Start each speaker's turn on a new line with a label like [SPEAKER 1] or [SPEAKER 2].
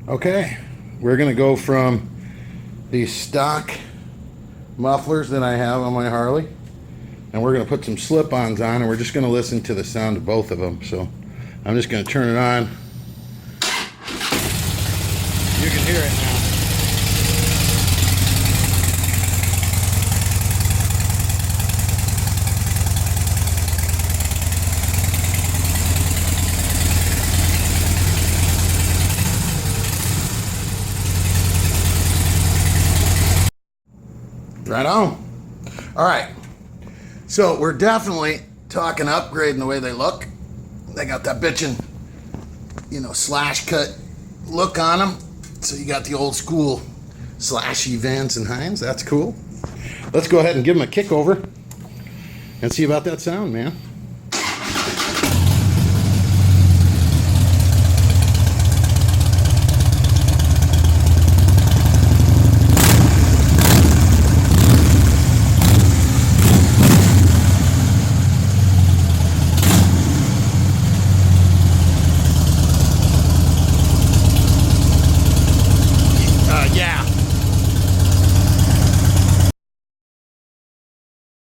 [SPEAKER 1] Okay, we're gonna go from these stock mufflers that I have on my Harley, and we're gonna put some slip-ons on, and we're just gonna listen to the sound of both of them. So I'm just gonna turn it on. You can hear it now. Right on. All right. So we're definitely talking upgrading the way they look. They got that bitchin', slash cut look on them. So you got the old school slashy Vance and Hines. That's cool. Let's go ahead and give them a kick over and see about that sound, man.